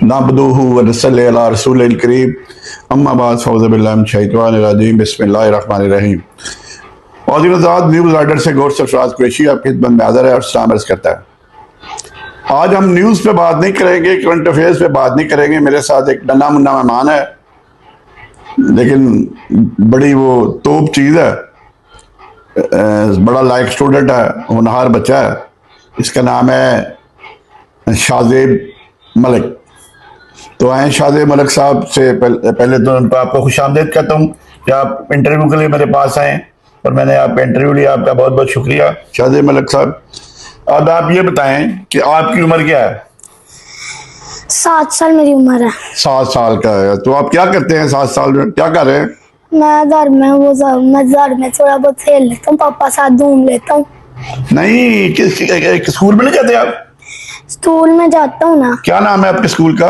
नअब्दुहु व नसल्ली अला रसूलिल करीम अम्मा बाद फ़ौज़ु बिल्लाहि मिनश शैतानिर रजीम बिस्मिल्लाहिर रहमानिर रहीम। औज़ न्यूज़ राइडर से गौर सरफराज कुरैशी आपकी खिदमत में हाज़िर है और सलाम अर्ज़ करता है। आज हम न्यूज़ पे बात नहीं करेंगे, करंट अफेयर्स पे बात नहीं करेंगे। मेरे साथ एक नन्हा मुन्ना मेहमान है, लेकिन बड़ी वो तोप चीज़ है, बड़ा लायक स्टूडेंट है, होनहार बच्चा है। इसका नाम है शाहज़ेब मलिक। तो आए शाहज़ेब मलिक साहब से पहले तो उनको आपको खुशामदीद कहता हूँ कि आप इंटरव्यू के लिए मेरे पास आए और मैंने आपका इंटरव्यू लिया। आपका बहुत बहुत शुक्रिया शाहज़ेब मलिक साहब। अब आप ये बताएं कि आपकी उम्र क्या है? 7 साल मेरी उम्र है। 7 साल का है। तो आप क्या करते हैं 7 साल में, क्या कर रहे हैं? मैं घर में थोड़ा बहुत खेल लेता हूँ, पापा साथ घूम लेता हूँ। नहीं, किस स्कूल में नहीं जाते आप? स्कूल में जाता हूँ ना। क्या नाम है आपके स्कूल का?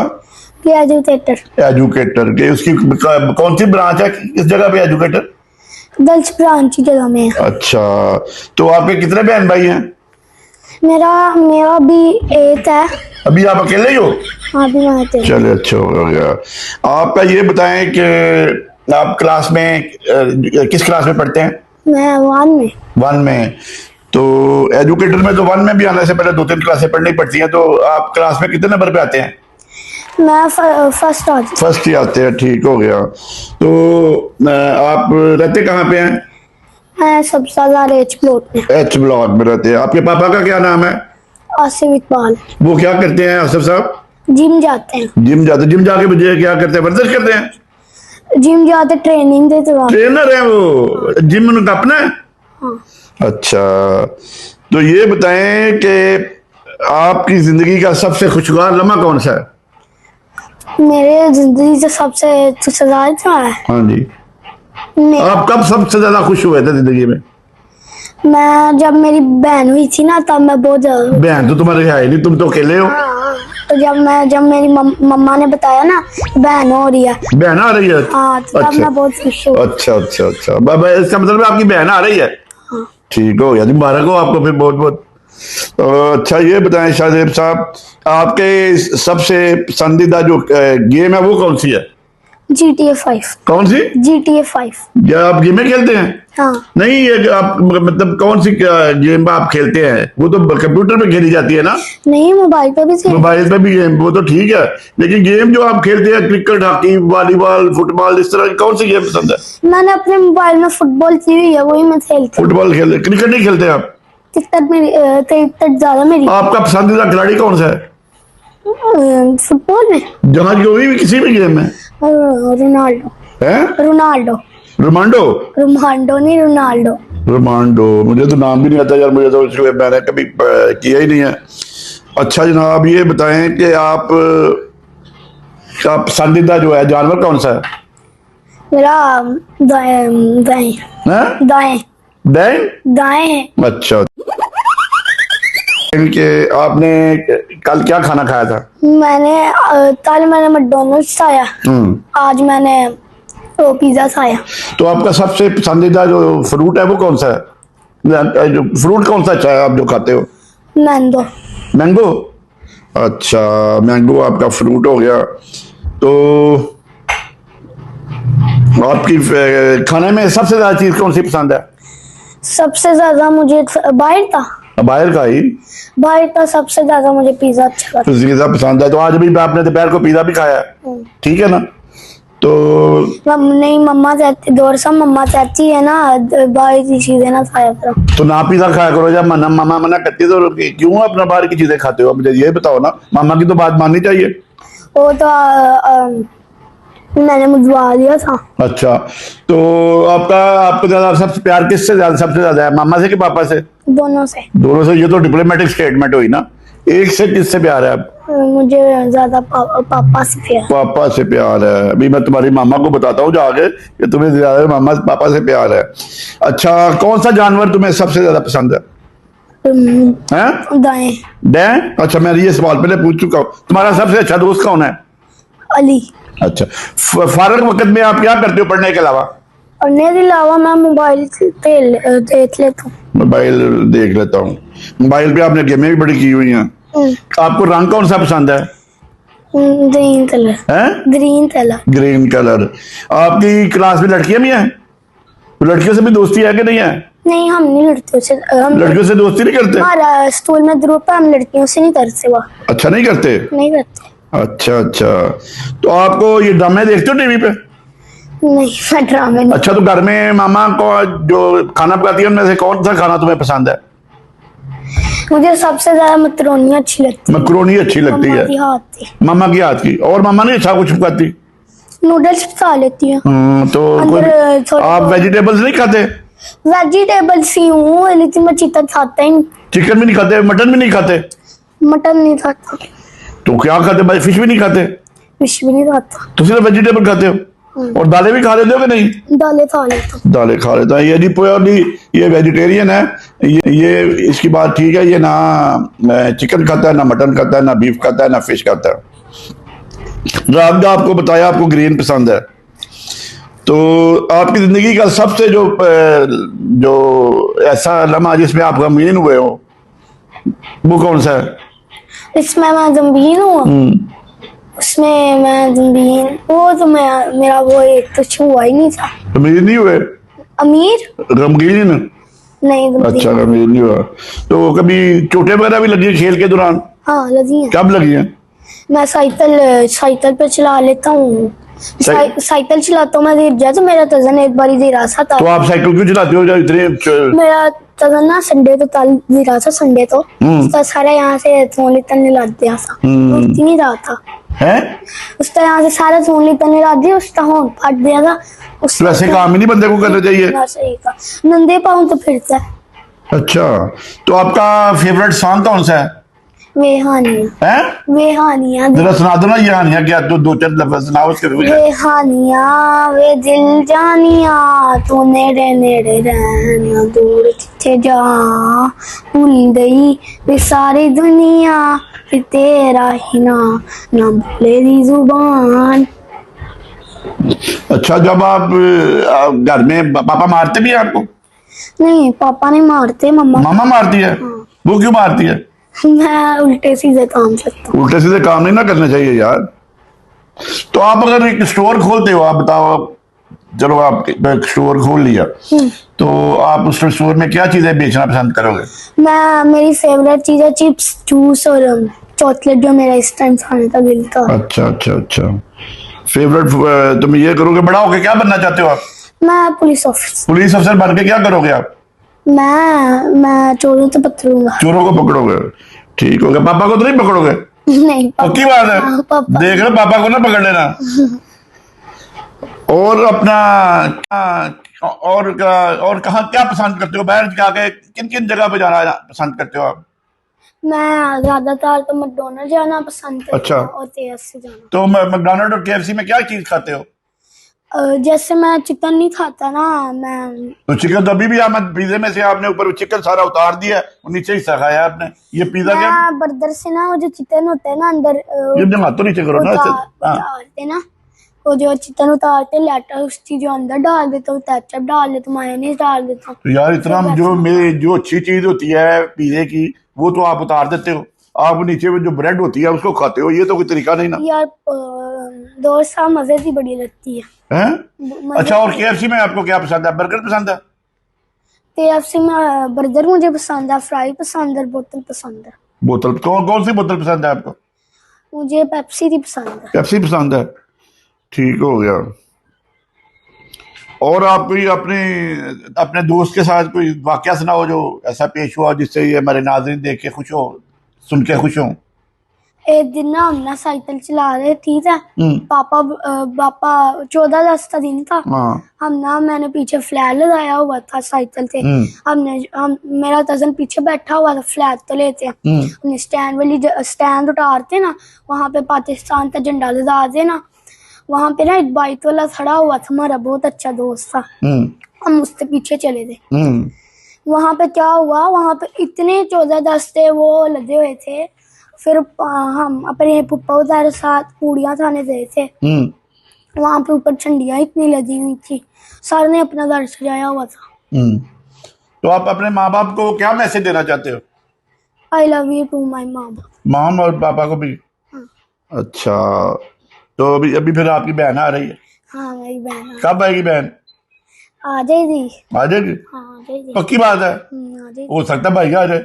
एजुकेटर के उसकी कौन सी ब्रांच है, किस जगह पे एजुकेटर? गर्ल्स ब्रांच की जगह में है। अच्छा, तो आपके कितने बहन भाई हैं? मेरा भी 8 है। अभी आप अकेले ही हो? हाँ, भी मैं अकेले। चलिए, अच्छा हो गया। आपका ये बताएं कि आप क्लास में किस क्लास में पढ़ते हैं? मैं 1 में। 1 में। तो एजुकेटर में तो 1 में भी आने से पहले 2-3 क्लासें पढ़नी पड़ती हैं। तो आप क्लास में कितने नंबर पे आते हैं? मैं फर्स्ट ही आते हैं, ठीक हो गया। तो आप रहते कहाँ पे हैं? मैं सबसालार H ब्लॉक में। H ब्लॉक में रहते हैं। आपके पापा का क्या नाम है? आसिफ इकबाल। वो क्या करते हैं आसिफ साहब? जिम जाते हैं। जिम जाके मुझे क्या करते हैं, वर्जिश करते हैं? जिम जाते ट्रेनिंग देते हैं। ट्रेनर है वो, जिम उनका अपना है? हाँ। अच्छा, तो ये बताएं कि आपकी जिंदगी का सबसे खुशगवार लम्हा कौन सा है? मेरे जिंदगी से सबसे खुशगवार क्या है? हाँ जी। आप कब सबसे ज्यादा खुश हुए थे जिंदगी में? मैं जब मेरी बहन हुई थी ना, तब मैं बहुत ज्यादा। बहन तो तुम्हारे है ही नहीं, तुम तो अकेले हो। तो जब मेरी मम्मा ने बताया ना बहन हो रही है। बहन आ रही है? हाँ, तो तब मैं बहुत खुश हूँ। अच्छा, इसका मतलब आपकी बहन आ रही है? हाँ। ठीक हो गया, मुबारक हो आपको फिर बहुत बहुत। अच्छा, ये बताएं शाहज़ेब साहब, आपके सबसे पसंदीदा जो गेम है वो कौन सी है? GTA 5। कौन सी? GTA 5। क्या आप गेमें खेलते हैं? हाँ। नहीं, ये आप मतलब कौन सी गेम आप खेलते हैं? वो तो कंप्यूटर पे खेली जाती है ना? नहीं, मोबाइल पे भी। मोबाइल पे भी गेम, वो तो ठीक है, लेकिन गेम जो आप खेलते हैं क्रिकेट, हॉकी, वॉलीबॉल, फुटबॉल, इस तरह की कौन सी गेम पसंद है? मैंने अपने मोबाइल में फुटबॉल की हुई है, वही मैं खेलती हूँ। फुटबॉल खेलते, क्रिकेट नहीं खेलते आप? क्रिकेट ज्यादा मेरी। आपका पसंदीदा खिलाड़ी कौन सा है फुटबॉल में? जहाँ जो भी किसी भी गेम में? रोनाल्डो है? रोनाल्डो नहीं, रोनाल्डो। मुझे तो नाम भी नहीं आता यार, मुझे तो इसलिए मैंने कभी किया ही नहीं है। अच्छा जनाब, ये बताएं कि आप का पसंदीदा जो है जानवर कौन सा है? मेरा दाएं। है। अच्छा, कि आपने कल क्या खाना खाया था? कल मैंने मैकडॉनल्ड्स खाया। आज मैंने पिज्जा खाया। तो आपका सबसे पसंदीदा जो फ्रूट है वो कौन सा है? जो फ्रूट कौन सा अच्छा है आप जो खाते हो? मैंगो। अच्छा, मैंगो आपका फ्रूट हो गया। तो आपकी खाने में सबसे ज्यादा चीज कौन सी पसंद है? सबसे ज्यादा मुझे बाहर का सबसे ज्यादा मुझे पिज्जा अच्छा लगता है। पिज्जा पसंद है। तो आज भी आपने दोपहर को पिज्जा भी खाया, ठीक है ना? तो नहीं, मम्मा चाहती है ना बाहर की चीजें ना खाया करो। तो ना पिज्जा खाया करो। जब मामा मना करती है तो क्यों अपना बाहर की चीजें खाते हो? मुझे ये बताओ ना, मामा की तो बात माननी चाहिए। वो तो मैंने मुझवा दिया था। अच्छा, तो आपको ज्यादा सबसे प्यार सबसे ज्यादा है, मामा से कि पापा से? दोनों से। ये तो डिप्लोमेटिक स्टेटमेंट हुई ना। एक से किससे प्यार है आप? मुझे ज्यादा पापा से प्यार है। अभी मैं तुम्हारी मामा को बताता हूँ जाके कि तुम्हें ज्यादा मामा पापा से प्यार है। अच्छा, कौन सा जानवर तुम्हें सबसे ज्यादा पसंद है? दाएं। अच्छा, मैं ये सवाल पहले पूछ चुका हूँ। तुम्हारा सबसे अच्छा दोस्त कौन है? अली। अच्छा, फारग वक्त में आप क्या करते हो पढ़ने के अलावा? पढ़ने के अलावा मैं मोबाइल देख लेता हूँ। मोबाइल देख लेता हूँ। मोबाइल पे आपने गेमें भी बड़ी की हुई हैं। आपको रंग कौन सा पसंद है? Green colour. हैं? Green colour. Green colour. आपकी क्लास में लड़कियां भी हैं? लड़कियों से भी दोस्ती है कि नहीं है? नहीं, हम नहीं लड़कियों से, हम लड़कियों से दोस्ती नहीं करते? हमारा स्कूल में ग्रुप है, हम लड़कियों से नहीं करते। वो अच्छा, नहीं करते? नहीं करते। अच्छा अच्छा। तो आपको ये ड्रामे देखते हो टीवी पे? नहीं, मैं ड्रामे नहीं। अच्छा, तो घर में मामा को जो खाना पकाती है उनमें से कौन सा खाना तुम्हें पसंद है? मुझे सबसे ज्यादा मकरोनी अच्छी लगती है। मकरोनी अच्छी लगती मम्मा है? की हाथ की। मामा की हाथ की। और मामा नहीं अच्छा कुछ पकाती? नूडल्स खा लेती हूँ। तो अंदर थोड़े आप वेजिटेबल्स नहीं खाते? वेजिटेबल्स ही हूँ, लेकिन मैं चिकन खाता ही नहीं। चिकन भी नहीं खाते? मटन भी नहीं खाते? मटन नहीं खाता। तो क्या खाते भाई? फिश भी नहीं खाते? फिश भी नहीं खाता। तो सिर्फ वेजिटेबल खाते हो? और दालें भी खा लेते हो कि नहीं? दालें खा लेता हूँ। दालें खा लेता है। ये जी प्योरली ये वेजिटेरियन है। ये इसकी बात ठीक है। ये ना चिकन खाता है, ना मटन खाता है, ना बीफ खाता है, ना फिश खाता है। रात का आपको बताया आपको ग्रीन पसंद है। तो आपकी जिंदगी का सबसे जो ऐसा लम्हा जिसमें आप गमगीन हुए हो वो कौन सा है? इसमें मैं गंभीर हूँ। उसमें मैं गंभीर, वो तो मैं, मेरा वो एक तो छुआ ही नहीं था। गमगीन नहीं हुए? अमीर गमगीन? नहीं, गंभीर। अच्छा, गमगीन नहीं हुआ। तो कभी चोटें वगैरह भी लगी है खेल के दौरान? हाँ, लगी है। कब लगी है? मैं साइकिल पे चला लेता हूँ। साइकिल चलाता हूँ, मैं गिर जाता, मेरा तजन एक बार गिरा था। तो आप साइकिल क्यों चलाते हो जब इतने मेरा तजन ना संडे तो ताल गिरा था, संडे तो सारा यहाँ से थोड़ी तने लग गया था। उठती नहीं रहा था है? उसका यहाँ से सारा थोड़ी तने लग गई, उसका होंठ फट गया था। तो ऐसे काम ही नहीं बंदे को करना चाहिए। सही का नंदे पाँव तो फिरता है। अच्छा, तो आपका फेवरेट सॉन्ग कौन सा है? वे हानिया। हैं? वे हानिया। जरा सुना दो ना ये हानिया क्या, दो चार लफ्ज सुनाओ उसके। वे हानिया वे दिल जानिया, तू नेड़े नेड़े रहना, दूर किथे जा, भूल गई वे सारी दुनिया, फिर तेरा ही ना बोले दी जुबान। अच्छा, जब आप घर में पापा मारते भी हैं आपको? नहीं, पापा नहीं मारते, मम्मा। मामा मारती है? वो क्यों मारती है? मैं उल्टे सीधे काम करता हूँ। उल्टे सीधे काम नहीं ना करना चाहिए यार। तो आप अगर एक स्टोर खोलते हो, आप बताओ, चलो आप एक स्टोर खोल लिया, तो आप उस स्टोर में क्या चीजें बेचना पसंद करोगे? मेरी फेवरेट चीज है चिप्स, जूस और चॉकलेट, जो मेरा इस टाइम खाने का दिल था। अच्छा अच्छा अच्छा। फेवरेट तुम ये करोगे, बड़ा होके क्या बनना चाहते हो आप? मैं पुलिस ऑफिसर। पुलिस अफसर बन के क्या करोगे आप? मैं चोरों को पकड़ूंगा। चोरों को पकड़ोगे? ठीक हो गया। पापा को तो नहीं पकड़ोगे? नहीं, पक्की बात है? पापा। देख लो, पापा को ना पकड़ लेना। और अपना और कहाँ क्या पसंद करते हो? बाहर जाके किन किन जगह पे जाना पसंद करते हो आप? मैं ज्यादातर तो मैकडोनल्ड जाना पसंद करती अच्छा। हूँ और केएफसी जाना। तो मैकडोनल्ड और केएफसी में क्या चीज खाते हो? जैसे मैं चिकन नहीं खाता ना, मैं तो चिकन तो अभी भी आप पिज्जे में से आपने ऊपर चिकन सारा उतार दिया है और नीचे हिस्सा खाया आपने। ये पिज्जा क्या? बर्गर से ना वो जो चिकन होता है ना अंदर, ये हाथों नीचे करो ना ऐसे। उतारते ना, वो जो चिकन उतारते, लेटर उसकी जो अंदर डाल देता हूँ, केचप डाल देता हूँ, मायोनीज डाल देता हूँ। तो यार इतना जो अच्छी चीज होती है पिज्जे की वो तो आप उतार देते हो, आप नीचे में जो ब्रेड होती है उसको खाते हो। ये तो कोई तरीका नहीं ना यार। दोस्त साहब मजे की बड़ी लगती है। हैं? अच्छा, और केएफसी में आपको क्या पसंद है? बर्गर पसंद है? केएफसी में बर्गर मुझे पसंद है, फ्राई पसंद है, बोतल पसंद है। बोतल कौन सी बोतल पसंद है आपको? मुझे पेप्सी की पसंद है। पेप्सी पसंद है? ठीक हो गया। और आप कोई अपने दोस्त के साथ कोई वाकया सुनाओ जो ऐसा पेश हुआ जिससे ये हमारे नाज़रीन देख के खुश हो, सुन के खुश हो। एक दिन ना हम ना साइकिल चला रहे, ठीक है। पापा 14 का दिन था। मैंने पीछे फ्लैग लगाया हुआ था साइकिल से। मेरा कजन पीछे बैठा हुआ था, फ्लैग तो लेते हैं स्टैंड उतारते ना, वहां पे पाकिस्तान का झंडा लगा देना। वहां पे ना एक बाइक वाला खड़ा हुआ था, हमारा बहुत अच्छा दोस्त था। हम उससे पीछे चले थे। वहां पे क्या हुआ, वहां पे इतने 14 थे, वो लगे हुए थे। फिर हम अपने पुप्पा उतारे साथ पूड़ियाँ खाने गए थे। वहां पे ऊपर झंडियाँ इतनी लगी हुई थी, सर ने अपना घर सजाया हुआ था। तो आप अपने माँ बाप को क्या मैसेज देना चाहते हो? I love you to my mom. Mom और पापा को भी? अच्छा, तो अभी अभी फिर आपकी बहन आ रही है? हाँ मेरी बहन कब आएगी बहन? आ जाएगी। आ जाएगी? हाँ आ जाएगी। पक्की बात है? आ जाएगी। हो सकता है भाई आ जाए।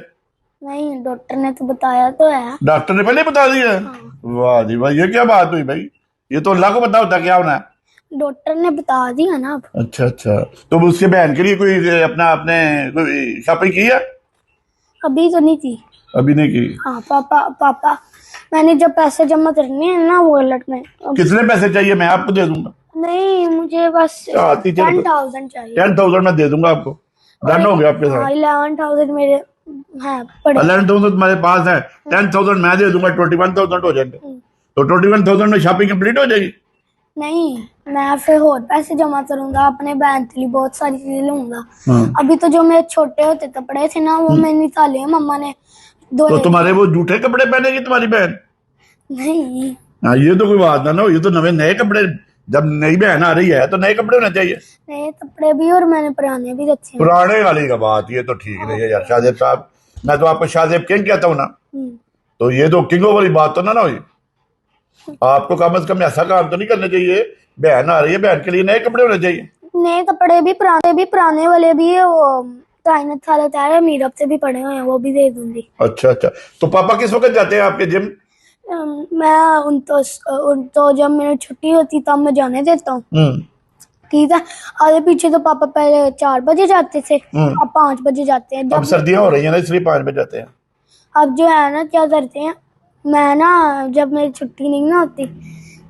नहीं डॉक्टर ने तो बताया तो है। डॉक्टर ने पहले बता दिया है? हाँ वाह जी वाह, ये क्या बात हुई भाई, ये तो अल्लाह को पता होता है क्या होना है। डॉक्टर ने बता दिया ना अब। अच्छा अच्छा, तो उसके बहन के लिए कोई अपना आपने कोई शॉपिंग की है? अभी तो नहीं थी। अभी नहीं की? हाँ पापा पापा मैंने जब पैसे जमा करने हैं ना वॉलेट में कितने पैसे चाहिए, मैं आपको दे दूंगा। नहीं मुझे बस आती चलो 10,000 चाहिए। 10,000 मैं दे दूंगा आपको। डन हो गया आपके साथ। 11,000 मेरे हाँ पड़े। 11,000 तुम्हारे पास है, 10,000 मैं दे दूंगा, 21,000 हो जाएंगे। तो 21,000 में शॉपिंग कंप्लीट हो जाएगी। नहीं मैं फिर और पैसे जमा करूंगा अपने बहन के लिए बहुत सारी चीजें लूंगा। हाँ। अभी तो जो मेरे छोटे होते कपड़े थे ना वो मैंने निकाले हैं मम्मा ने दो तो तुम्हारे वो जूठे कपड़े पहनेगी तुम्हारी बहन? नहीं हाँ, ये तो कोई बात ना हो, ये तो नए नए कपड़े, जब नई बहन आ रही है तो नए कपड़े होने चाहिए। नए कपड़े भी और मैंने पुराने भी रखे हैं। पुराने वाली का बात, ये तो ठीक नहीं है यार शाहजेब साहब, मैं तो आपको शाहजेब किंग कहता हूँ ना, तो ये तो किंगों वाली बात तो ना हुई। आपको कम से कम ऐसा काम तो नहीं करना चाहिए, बहन आ रही है, बहन के लिए नए कपड़े होने चाहिए। नए कपड़े भी पुराने वाले भी है वो कायनात वाले तैयार है मीरब से भी पड़े हुए हैं वो भी दे दूंगी। अच्छा अच्छा, तो पापा किस वक्त जाते हैं आपके जिम? मैं उन तो जब मेरी छुट्टी होती तब मैं जाने देता हूँ। ठीक है आगे पीछे तो पापा पहले 4 बजे जाते थे अब 5 बजे जाते हैं। अब सर्दियां हो रही है ना इसलिए 5 बजे जाते हैं। अब जो है ना क्या करते हैं मैं ना जब मेरी छुट्टी नहीं ना होती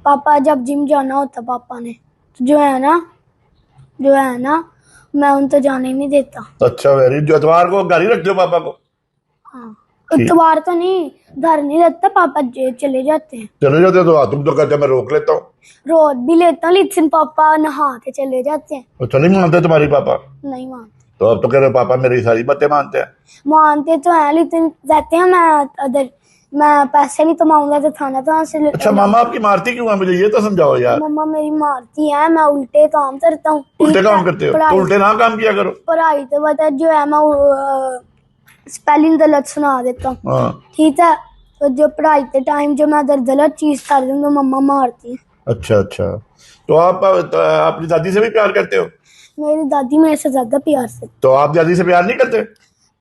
पापा जब जिम जाना होता पापा ने तो जो है ना मैं उन तो जाने नहीं देता। अच्छा, वेरी, जो इतवार को घर ही रखते हो पापा को? हाँ इतवार तो नहीं घर नहीं रहता पापा चले जाते हैं। चले जाते हो तो तुम तो कहते हो मैं रोक लेता हूँ। रोज भी लेता हूँ लेकिन पापा नहा के चले जाते हैं। अच्छा, नहीं मानते तुम्हारी पापा? नहीं मानते। तो अब तो कह रहे हो पापा मेरी सारी बातें मानते हैं। मानते तो हैं लेकिन कहते हैं मैं पैसे नहीं कमाऊंगा तो खाना कहाँ से अच्छा, मामा आपकी मारती क्यों है, मुझे ये तो समझाओ यार। मम्मा मेरी मारती है मैं उल्टे काम करता हूँ। उल्टे काम करते हो तो उल्टे ना काम किया करो। पढ़ाई तो बता जो है मैं स्पेलिंग गलत सुना देता हूँ। हाँ। ठीक है तो जो पढ़ाई के टाइम जो मैं अगर गलत चीज कर दूँ तो मम्मा मारती है। अच्छा अच्छा, तो आप अपनी दादी से भी प्यार करते हो? मेरी दादी मेरे से ज्यादा प्यार से। तो आप दादी से प्यार नहीं करते?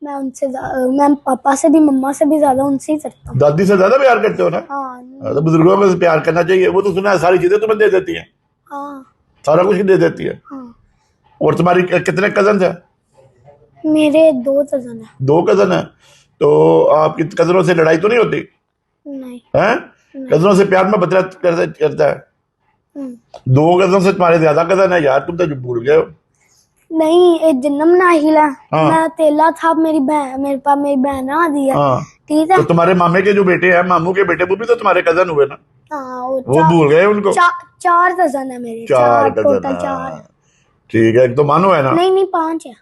मैं पापा से भी मम्मा से भी ज्यादा उनसे ही करता हूँ। दादी से ज्यादा प्यार करते हो ना? हाँ तो बुजुर्गों में से प्यार करना चाहिए, वो तो सुना है सारी चीजें तुम्हें दे देती हैं, हाँ सारा कुछ दे देती है। हाँ। और तुम्हारी कितने कजन है? मेरे 2 कजन है। 2 कजन है, तो आपकी कजनों से लड़ाई तो नहीं होती नहीं है? कजनों से प्यार में बदला करता है। 2 कजन से तुम्हारे ज्यादा कजन है यार, तुम तो भूल गए हो। नहीं एक जन्म ना हिला। हाँ। मैं अकेला था मेरी बहन मेरे पास मेरी बहन आ दी है। हाँ। ठीक है तो तुम्हारे मामे के जो बेटे हैं, मामू के बेटे, वो भी तो तुम्हारे कजन हुए ना? हाँ वो भूल गए उनको? 4 कजन है मेरे 4 कजन, टोटल 4 है। ठीक है, एक तो मानो है ना? नहीं 5 है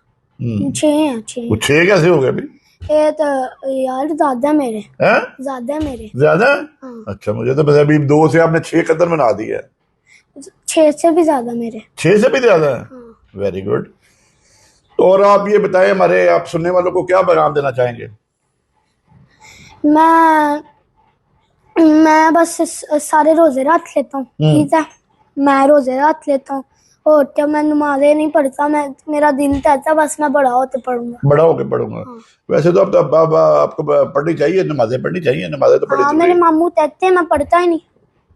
6 है 6 वो 6 कैसे हो गए अभी? ये तो यार ज्यादा मेरे हैं? ज्यादा मेरे ज्यादा? हाँ। अच्छा, मुझे तो पता अभी 2 से आपने 6 कदर बना दी है। 6 से भी ज्यादा मेरे 6 से भी ज्यादा है? हाँ। Very good. तो और आप ये बताएं, हमारे आप सुनने वालों को क्या पैगाम देना चाहेंगे? मैं बस सारे रोजे रख लेता हूँ। ठीक है मैं रोजे रख लेता हूँ और जब मैं नमाजें नहीं पढ़ता मैं मेरा दिल कहता बस मैं बड़ा होते पढ़ूंगा। बड़ा होके पढ़ूंगा। वैसे तो अब आपको पढ़नी चाहिए, नमाजें पढ़नी चाहिए, नमाजें तो पढ़ी हाँ मेरे मामू कहते हैं मैं पढ़ता ही नहीं।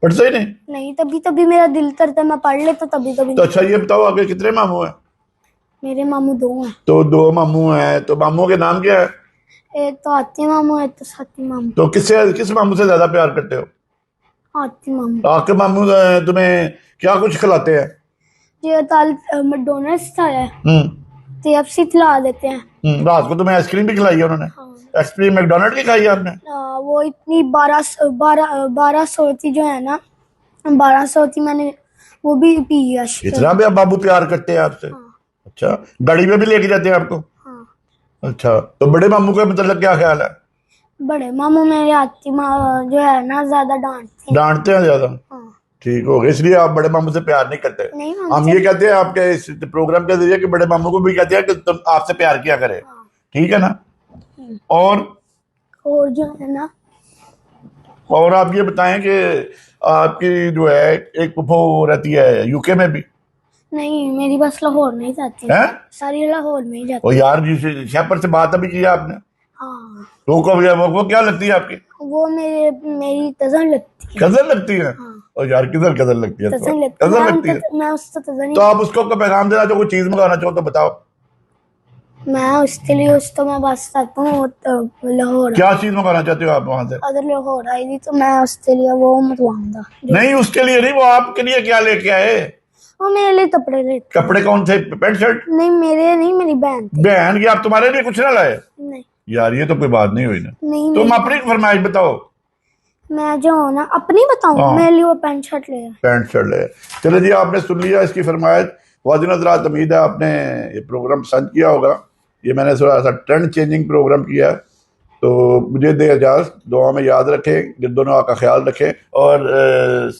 पढ़ते ही नहीं? नहीं तभी तभी मेरा दिल करता है मैं पढ़ लेता तभी तभी। तो अच्छा ये बताओ, आगे कितने मामू हैं? मेरे मामू 2 हैं। तो 2 मामू हैं, तो मामू के नाम क्या है? एक तो आती मामू है तो साथी मामू। तो किस मामू से ज्यादा प्यार करते हो? आती मामू। आपके मामू तुम्हें क्या कुछ खिलाते हैं? जो ताल मैकडोनल्ड्स था है KFC खिला देते हैं। रात को तुम्हें आइसक्रीम भी खिलाई है उन्होंने? आइसक्रीम मैकडोनल्ड की खाई है आपने? वो इतनी 1200 थी जो है ना 1200 थी मैंने वो भी पी है। इतना भी आप बाबू प्यार करते हैं आपसे? अच्छा, गाड़ी में भी लेके जाते हैं आपको? अच्छा, तो बड़े मामू का मतलब क्या ख्याल है? बड़े मामू मेरे आती जो है ना ज्यादा डांटते हैं ज्यादा? ठीक हो गया, इसलिए आप बड़े मामू से प्यार नहीं करते। हम ये कहते हैं आपके इस प्रोग्राम के जरिए कि बड़े मामू को भी कहते हैं कि तुम आपसे प्यार किया करे। ठीक है ना? और जो है ना और आप ये बताएं कि आपकी जो है एक फुफो रहती है यूके में भी नहीं, मेरी बस लाहौर में ही जाती है, है? सारी लाहौर में ही जाती और यार जी शेफर से बात अभी किया आपने? है। हाँ, तो वो क्या लगती है आपकी? वो मेरी कजन लगती है। कजन लगती है? हाँ, और यार किधर कजन लगती है? कजन लगती है। कजन लगती है। मैं उससे कजन तो ही, आप उसको कोई पैगाम देना चाहो, कोई चीज मंगाना चाहो तो बताओ। मैं उसके लिए उसको मैं बस चाहता हूँ वो तो लाहौर क्या चीज मंगाना चाहते हो आप वहां से? अगर लाहौर आएगी तो मैं उसके लिए वो मंगवाऊंगा। नहीं उसके लिए नहीं, वो आपके लिए क्या लेके आए? वो मेरे लिए कपड़े लेते हैं। कपड़े कौन थे? Pant shirt? नहीं, मेरे नहीं, मेरी बहन थी। बहन की? आप तुम्हारे लिए कुछ ना लाए? नहीं यार ये तो कोई बात नहीं हुई ना। नहीं तुम नहीं, अपनी फरमाइश बताओ। मैं जो हूँ ना अपनी बताऊँ, हाँ। मेरे लिए वो पैंट शर्ट ले आए। पैंट शर्ट ले। चलो जी, आपने सुन लिया इसकी फरमाइश। वाजिन हज़रात, उम्मीद है आपने ये प्रोग्राम पसंद किया होगा। ये मैंने थोड़ा सा ट्रेंड चेंजिंग प्रोग्राम किया है। तो मुझे दे इजाज़त, दुआ में याद रखें, गिरदो नवा का ख्याल रखें और